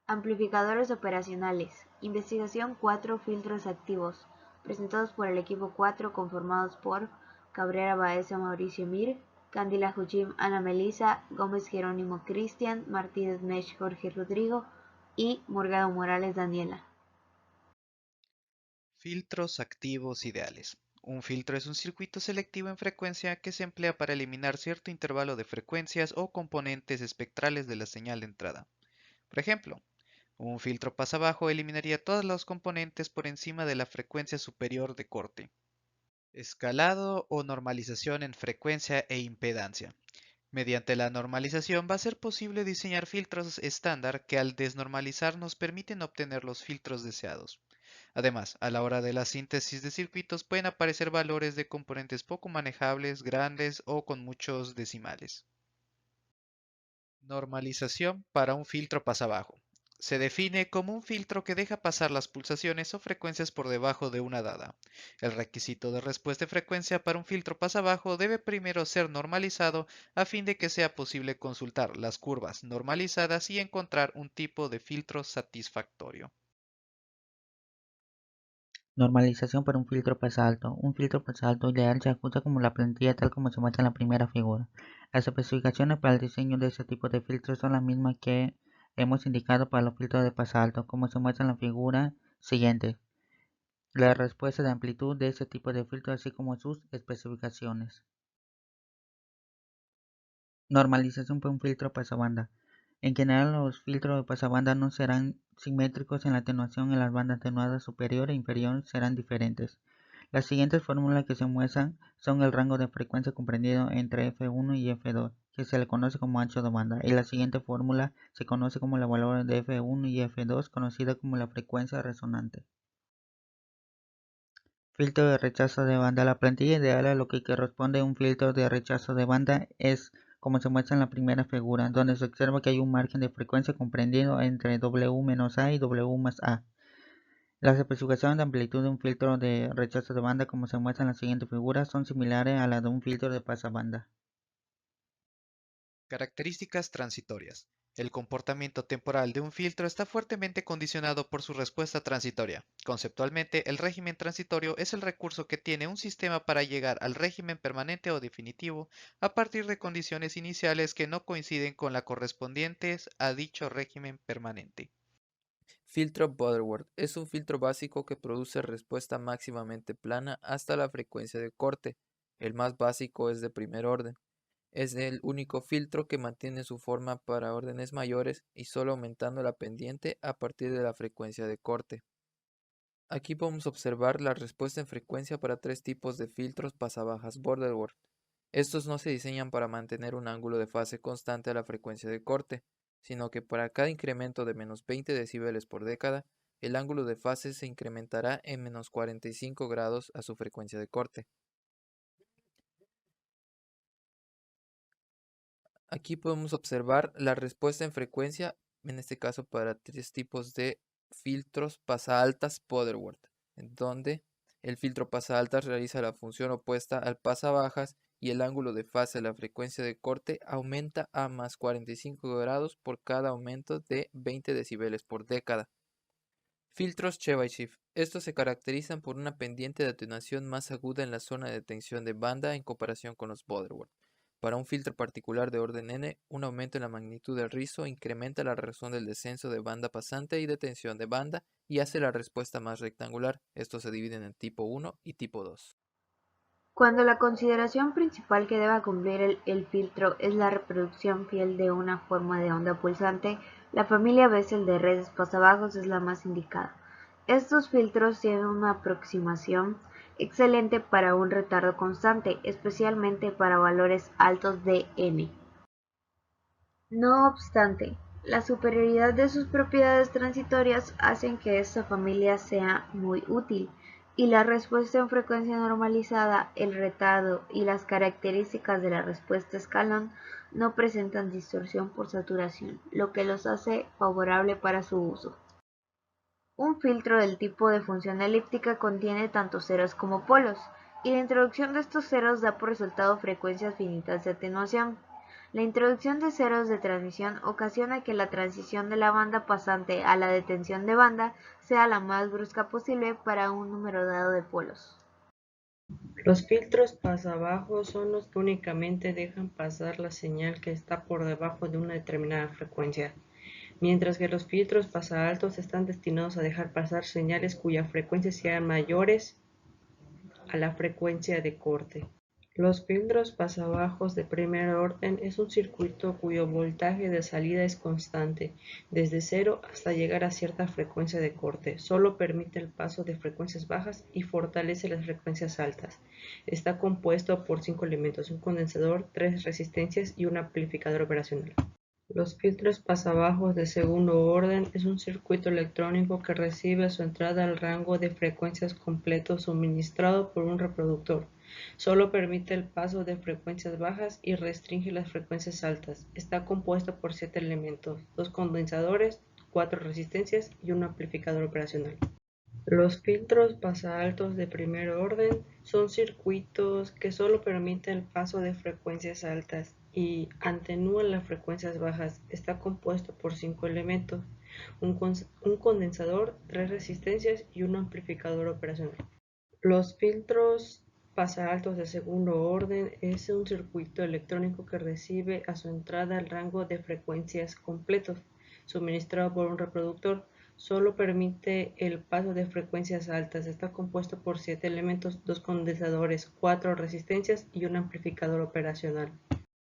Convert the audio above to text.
Amplificadores operacionales. Investigación 4 filtros activos, presentados por el equipo 4 conformados por Cabrera Baeza Mauricio Mir, Cándila Juchim Ana Melisa, Gómez Jerónimo Cristian, Martínez Mesh Jorge Rodrigo y Morgado Morales Daniela. Filtros activos ideales. Un filtro es un circuito selectivo en frecuencia que se emplea para eliminar cierto intervalo de frecuencias o componentes espectrales de la señal de entrada. Por ejemplo, un filtro pasabajo eliminaría todos los componentes por encima de la frecuencia superior de corte. Escalado o normalización en frecuencia e impedancia. Mediante la normalización va a ser posible diseñar filtros estándar que al desnormalizar nos permiten obtener los filtros deseados. Además, a la hora de la síntesis de circuitos pueden aparecer valores de componentes poco manejables, grandes o con muchos decimales. Normalización para un filtro pasabajo. Se define como un filtro que deja pasar las pulsaciones o frecuencias por debajo de una dada. El requisito de respuesta de frecuencia para un filtro pasabajo debe primero ser normalizado a fin de que sea posible consultar las curvas normalizadas y encontrar un tipo de filtro satisfactorio. Normalización para un filtro pasalto. Un filtro pasalto ideal se ajusta como la plantilla tal como se muestra en la primera figura. Las especificaciones para el diseño de este tipo de filtros son las mismas que hemos indicado para los filtros de pasalto, como se muestra en la figura siguiente. La respuesta de amplitud de este tipo de filtro así como sus especificaciones. Normalización para un filtro pasabanda. En general, los filtros de pasabanda no serán simétricos en la atenuación, en las bandas atenuadas superior e inferior serán diferentes. Las siguientes fórmulas que se muestran son el rango de frecuencia comprendido entre F1 y F2, que se le conoce como ancho de banda, y la siguiente fórmula se conoce como la valor de F1 y F2, conocida como la frecuencia resonante. Filtro de rechazo de banda. La plantilla ideal a lo que corresponde a un filtro de rechazo de banda es como se muestra en la primera figura, donde se observa que hay un margen de frecuencia comprendido entre W-A y W más A. Las especificaciones de amplitud de un filtro de rechazo de banda, como se muestra en la siguiente figura, son similares a las de un filtro de pasabanda. Características transitorias. El comportamiento temporal de un filtro está fuertemente condicionado por su respuesta transitoria. Conceptualmente, el régimen transitorio es el recurso que tiene un sistema para llegar al régimen permanente o definitivo a partir de condiciones iniciales que no coinciden con las correspondientes a dicho régimen permanente. Filtro Butterworth es un filtro básico que produce respuesta máximamente plana hasta la frecuencia de corte. El más básico es de primer orden. Es el único filtro que mantiene su forma para órdenes mayores y solo aumentando la pendiente a partir de la frecuencia de corte. Aquí podemos observar la respuesta en frecuencia para tres tipos de filtros pasabajas Butterworth. Estos no se diseñan para mantener un ángulo de fase constante a la frecuencia de corte, sino que para cada incremento de menos 20 decibeles por década, el ángulo de fase se incrementará en menos 45 grados a su frecuencia de corte. Aquí podemos observar la respuesta en frecuencia, en este caso para tres tipos de filtros pasa-altas Butterworth, en donde el filtro pasa-altas realiza la función opuesta al pasa-bajas y el ángulo de fase de la frecuencia de corte aumenta a más 45 grados por cada aumento de 20 decibeles por década. Filtros Chebyshev. Estos se caracterizan por una pendiente de atenuación más aguda en la zona de tensión de banda en comparación con los Butterworth. Para un filtro particular de orden n, un aumento en la magnitud del rizo incrementa la razón del descenso de banda pasante y de tensión de banda y hace la respuesta más rectangular. Estos se dividen en tipo 1 y tipo 2. Cuando la consideración principal que deba cumplir el filtro es la reproducción fiel de una forma de onda pulsante, la familia Bessel de redes pasabajos es la más indicada. Estos filtros tienen una aproximación excelente para un retardo constante, especialmente para valores altos de n. No obstante, la superioridad de sus propiedades transitorias hacen que esta familia sea muy útil, y la respuesta en frecuencia normalizada, el retardo y las características de la respuesta escalón no presentan distorsión por saturación, lo que los hace favorable para su uso. Un filtro del tipo de función elíptica contiene tanto ceros como polos, y la introducción de estos ceros da por resultado frecuencias finitas de atenuación. La introducción de ceros de transmisión ocasiona que la transición de la banda pasante a la detención de banda sea la más brusca posible para un número dado de polos. Los filtros pasabajos son los que únicamente dejan pasar la señal que está por debajo de una determinada frecuencia, mientras que los filtros pasaaltos están destinados a dejar pasar señales cuyas frecuencias sean mayores a la frecuencia de corte. Los filtros pasabajos de primer orden es un circuito cuyo voltaje de salida es constante, desde cero hasta llegar a cierta frecuencia de corte. Solo permite el paso de frecuencias bajas y fortalece las frecuencias altas. Está compuesto por 5 elementos, un condensador, 3 resistencias y un amplificador operacional. Los filtros pasabajos de segundo orden es un circuito electrónico que recibe a su entrada el rango de frecuencias completo suministrado por un reproductor. Solo permite el paso de frecuencias bajas y restringe las frecuencias altas. Está compuesto por 7 elementos, 2 condensadores, 4 resistencias y un amplificador operacional. Los filtros pasaaltos de primer orden son circuitos que solo permiten el paso de frecuencias altas y atenúan las frecuencias bajas. Está compuesto por 5 elementos, un condensador, 3 resistencias y un amplificador operacional. Los filtros pasaaltos de segundo orden es un circuito electrónico que recibe a su entrada el rango de frecuencias completos, suministrado por un reproductor. Solo permite el paso de frecuencias altas. Está compuesto por 7 elementos, 2 condensadores, 4 resistencias y un amplificador operacional.